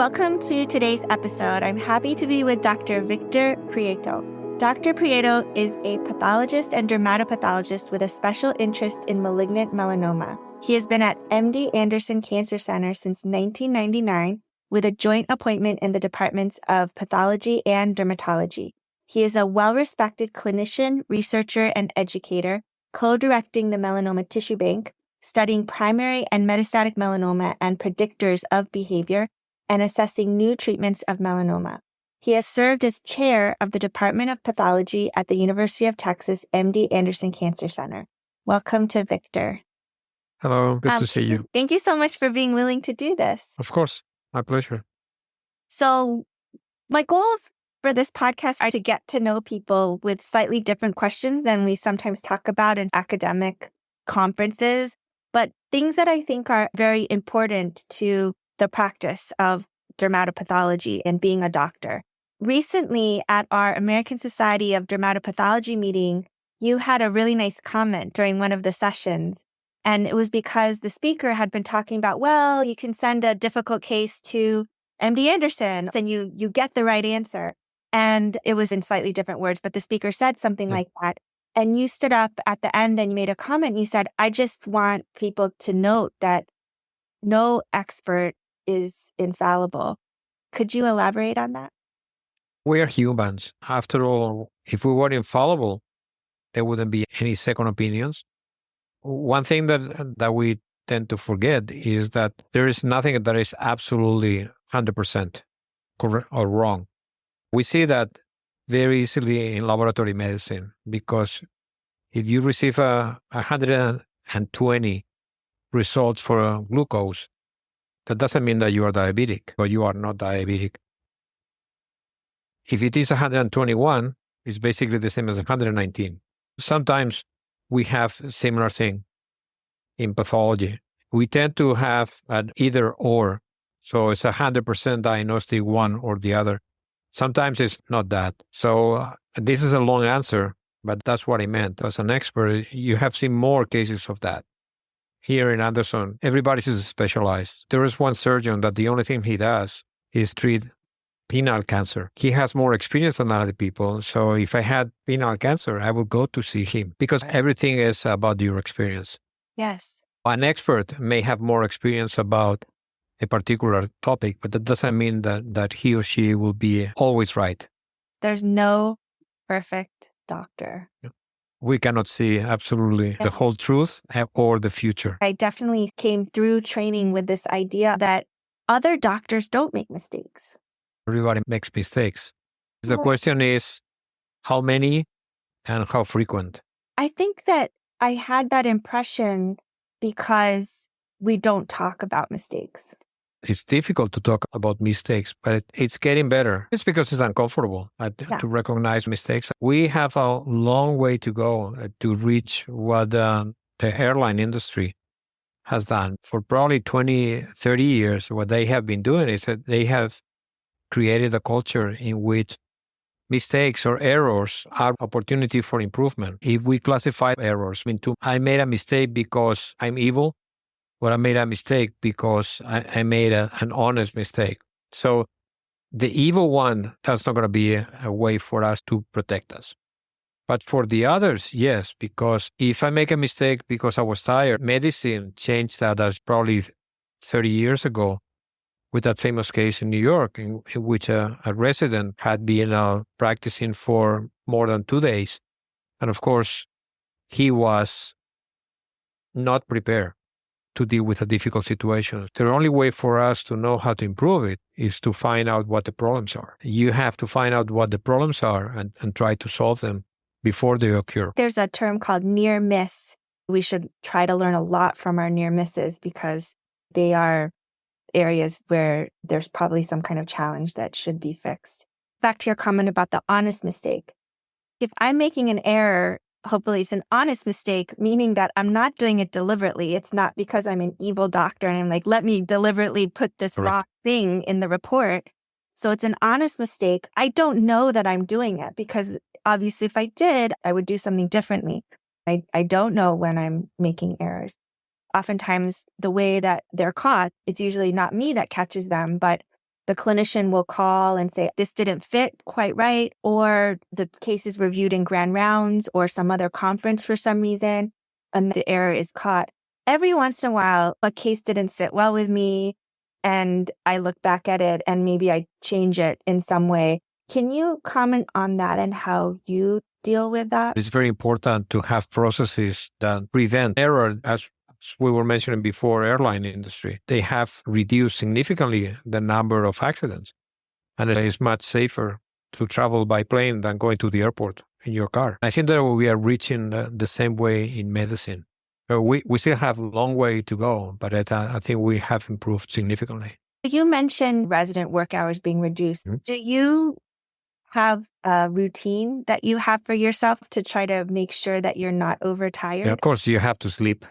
Welcome to today's episode. I'm happy to be with Dr. Victor Prieto. Dr. Prieto is a pathologist and dermatopathologist with a special interest in malignant melanoma. He has been at MD Anderson Cancer Center since 1999 with a joint appointment in the departments of pathology and dermatology. He is a well-respected clinician, researcher, and educator, co-directing the Melanoma Tissue Bank, studying primary and metastatic melanoma and predictors of behavior, and assessing new treatments of melanoma. He has served as chair of the Department of Pathology at the University of Texas MD Anderson Cancer Center. Welcome to Victor. Hello, good to see you. Thank you so much for being willing to do this. Of course, my pleasure. So my goals for this podcast are to get to know people with slightly different questions than we sometimes talk about in academic conferences, but things that I think are very important to the practice of dermatopathology and being a doctor. Recently, at our American Society of Dermatopathology meeting, you had a really nice comment during one of the sessions. And it was because the speaker had been talking about, well, you can send a difficult case to MD Anderson, and you get the right answer. And it was in slightly different words, but the speaker said something like that. And you stood up at the end and you made a comment. You said, I just want people to note that no expert is infallible. Could you elaborate on that? We are humans. After all, if we were infallible, there wouldn't be any second opinions. One thing that we tend to forget is that there is nothing that is absolutely 100% correct or wrong. We see that very easily in laboratory medicine because if you receive 120 results for glucose, that doesn't mean that you are diabetic or you are not diabetic. If it is 121, it's basically the same as 119. Sometimes we have a similar thing in pathology. We tend to have an either or. So it's 100% diagnostic one or the other. Sometimes it's not that. So this is a long answer, but that's what I meant. As an expert, you have seen more cases of that. Here in Anderson, everybody is specialized. There is one surgeon that the only thing he does is treat penile cancer. He has more experience than other people. So if I had penile cancer, I would go to see him because everything is about your experience. Yes. An expert may have more experience about a particular topic, but that doesn't mean that he or she will be always right. There's no perfect doctor. We cannot see absolutely the whole truth or the future. I definitely came through training with this idea that other doctors don't make mistakes. Everybody makes mistakes. The question is how many and how frequent? I think that I had that impression because we don't talk about mistakes. It's difficult to talk about mistakes, but it's getting better. It's because it's uncomfortable to recognize mistakes. We have a long way to go to reach what the airline industry has done. For probably 20, 30 years, what they have been doing is that they have created a culture in which mistakes or errors are opportunity for improvement. If we classify errors into, I made a mistake because I'm evil, or I made a mistake because I made an honest mistake. So the evil one, that's not going to be a way for us to protect us. But for the others, yes, because if I make a mistake because I was tired, medicine changed that as probably 30 years ago with that famous case in New York in which a resident had been practicing for more than 2 days. And of course, he was not prepared to deal with a difficult situation. The only way for us to know how to improve it is to find out what the problems are. You have to find out what the problems are and try to solve them before they occur. There's a term called near miss. We should try to learn a lot from our near misses because they are areas where there's probably some kind of challenge that should be fixed. Back to your comment about the honest mistake. If I'm making an error, hopefully it's an honest mistake, meaning that I'm not doing it deliberately. It's not because I'm an evil doctor and I'm like, let me deliberately put this wrong thing in the report. So it's an honest mistake. I don't know that I'm doing it because obviously if I did, I would do something differently. I don't know when I'm making errors. Oftentimes the way that they're caught, it's usually not me that catches them, but the clinician will call and say, this didn't fit quite right, or the case is reviewed in grand rounds or some other conference for some reason, and the error is caught. Every once in a while, a case didn't sit well with me, and I look back at it and maybe I change it in some way. Can you comment on that and how you deal with that? It's very important to have processes that prevent error. As we were mentioning before, airline industry, they have reduced significantly the number of accidents. And it is much safer to travel by plane than going to the airport in your car. I think that we are reaching the same way in medicine. We still have a long way to go, but I think we have improved significantly. You mentioned resident work hours being reduced. Mm-hmm. Do you have a routine that you have for yourself to try to make sure that you're not overtired? Yeah, of course, you have to sleep.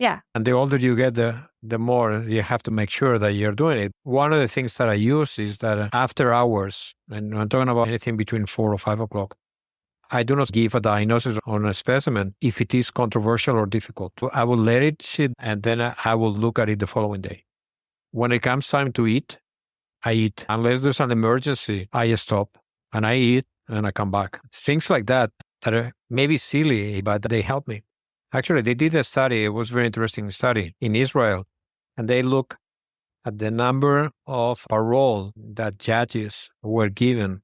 Yeah. And the older you get, the more you have to make sure that you're doing it. One of the things that I use is that after hours, and I'm talking about anything between 4 or 5 o'clock, I do not give a diagnosis on a specimen if it is controversial or difficult. I will let it sit and then I will look at it the following day. When it comes time to eat, I eat. Unless there's an emergency, I stop and I eat and I come back. Things like that are maybe silly, but they help me. Actually, they did a study. It was a very interesting study in Israel. And they look at the number of parole that judges were given.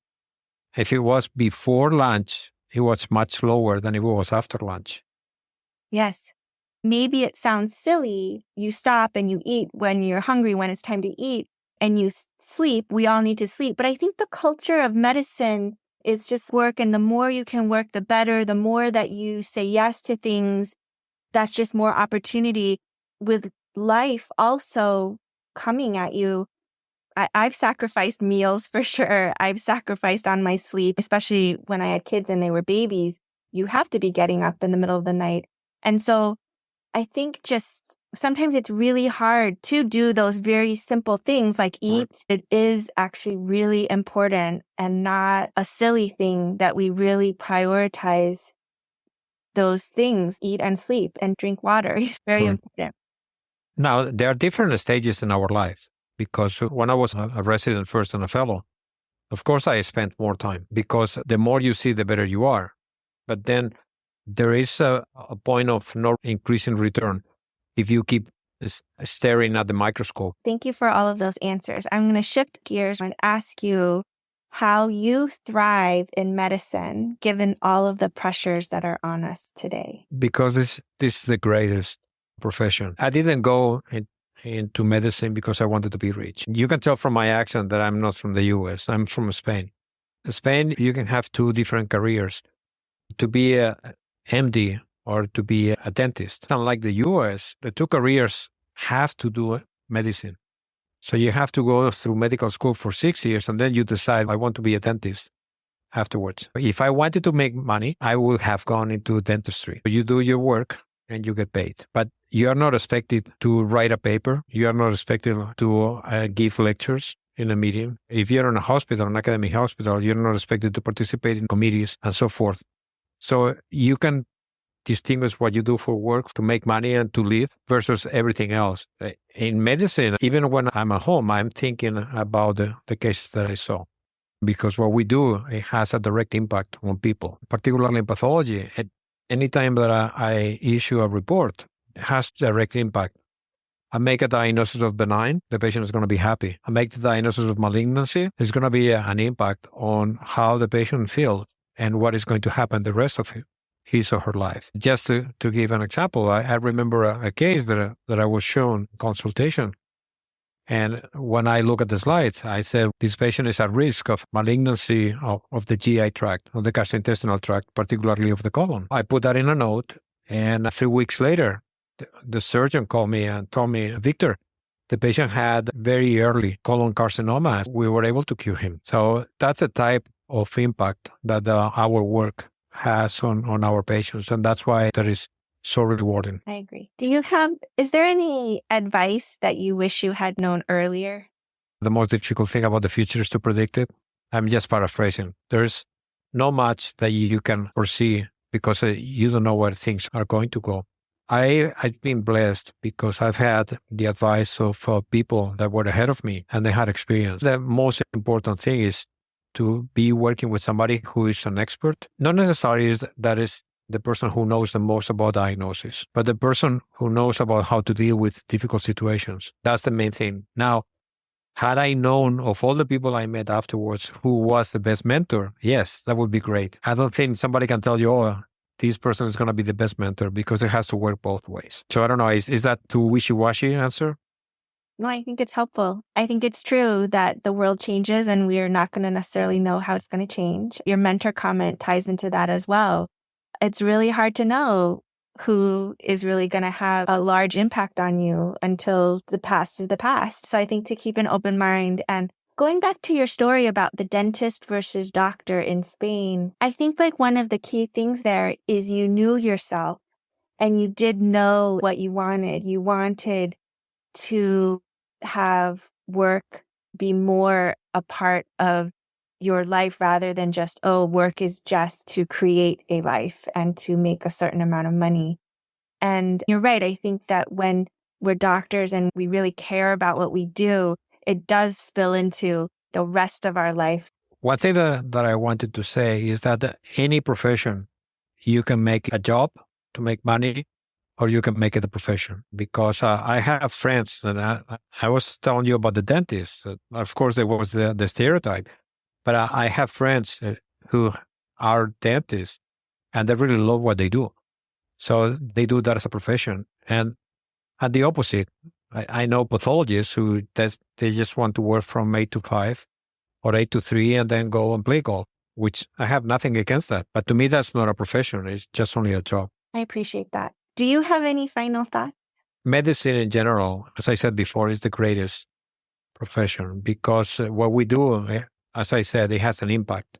If it was before lunch, it was much lower than if it was after lunch. Yes. Maybe it sounds silly. You stop and you eat when you're hungry, when it's time to eat, and you sleep. We all need to sleep. But I think the culture of medicine is just work. And the more you can work, the better. The more that you say yes to things, that's just more opportunity. With life also coming at you, I've sacrificed meals for sure. I've sacrificed on my sleep, especially when I had kids and they were babies. You have to be getting up in the middle of the night. And so I think just sometimes it's really hard to do those very simple things like eat. It is actually really important and not a silly thing that we really prioritize those things, eat and sleep and drink water. Very important. Now, there are different stages in our life. Because when I was a resident first and a fellow, of course, I spent more time because the more you see, the better you are. But then there is a point of no increasing return if you keep staring at the microscope. Thank you for all of those answers. I'm going to shift gears and ask you how you thrive in medicine, given all of the pressures that are on us today. Because this is the greatest profession. I didn't go into medicine because I wanted to be rich. You can tell from my accent that I'm not from the US. I'm from Spain. In Spain, you can have 2 different careers, to be a MD or to be a dentist. Unlike the US, the 2 careers have to do medicine. So you have to go through medical school for 6 years and then you decide, I want to be a dentist afterwards. If I wanted to make money, I would have gone into dentistry. You do your work and you get paid. But you are not expected to write a paper. You are not expected to give lectures in a meeting. If you're in a hospital, an academic hospital, you're not expected to participate in committees and so forth. So you can distinguish what you do for work to make money and to live versus everything else. In medicine, even when I'm at home, I'm thinking about the cases that I saw. Because what we do, it has a direct impact on people, particularly in pathology. Anytime that I issue a report, it has direct impact. I make a diagnosis of benign, the patient is going to be happy. I make the diagnosis of malignancy, it's going to be an impact on how the patient feels and what is going to happen the rest of his or her life. Just to give an example, I remember a case that I was shown in consultation. And when I look at the slides, I said, this patient is at risk of malignancy of the GI tract, of the gastrointestinal tract, particularly of the colon. I put that in a note, and 3 weeks later, the surgeon called me and told me, Victor, the patient had very early colon carcinoma. We were able to cure him. So that's the type of impact that our work has on our patients. And that's why that is so rewarding. I agree. Is there any advice that you wish you had known earlier? The most difficult thing about the future is to predict it. I'm just paraphrasing. There's not much that you can foresee because you don't know where things are going to go. I've been blessed because I've had the advice of people that were ahead of me and they had experience. The most important thing is to be working with somebody who is an expert. Not necessarily that is the person who knows the most about diagnosis, but the person who knows about how to deal with difficult situations. That's the main thing. Now, had I known of all the people I met afterwards who was the best mentor, yes, that would be great. I don't think somebody can tell you, oh, this person is going to be the best mentor, because it has to work both ways. So I don't know, is that too wishy-washy answer? No, I think it's helpful. I think it's true that the world changes and we're not going to necessarily know how it's going to change. Your mentor comment ties into that as well. It's really hard to know who is really going to have a large impact on you until the past is the past. So I think to keep an open mind, and going back to your story about the dentist versus doctor in Spain, I think like one of the key things there is you knew yourself and you did know what you wanted. You wanted to have work be more a part of your life rather than just, oh, work is just to create a life and to make a certain amount of money. And you're right. I think that when we're doctors and we really care about what we do, it does spill into the rest of our life. One thing that I wanted to say is that any profession, you can make a job to make money, or you can make it a profession. Because I have friends, and I was telling you about the dentist. Of course, there was the stereotype, but I have friends who are dentists, and they really love what they do. So they do that as a profession. And at the opposite, I know pathologists who they just want to work from 8 to 5 or 8 to 3 and then go and play golf, which I have nothing against that. But to me, that's not a profession. It's just only a job. I appreciate that. Do you have any final thoughts? Medicine in general, as I said before, is the greatest profession because what we do, as I said, it has an impact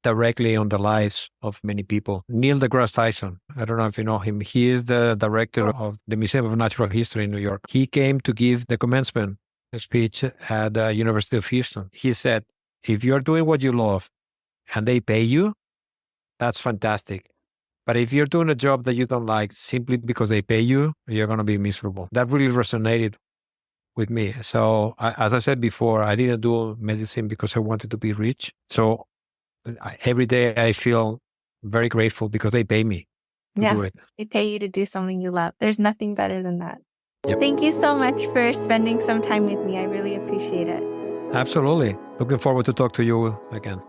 directly on the lives of many people. Neil deGrasse Tyson, I don't know if you know him. He is the director of the Museum of Natural History in New York. He came to give the commencement speech at the University of Houston. He said, if you're doing what you love and they pay you, that's fantastic. But if you're doing a job that you don't like simply because they pay you, you're going to be miserable. That really resonated with me. So as I said before, I didn't do medicine because I wanted to be rich. So every day I feel very grateful because they pay me to do it. They pay you to do something you love. There's nothing better than that. Yep. Thank you so much for spending some time with me. I really appreciate it. Absolutely. Looking forward to talk to you again.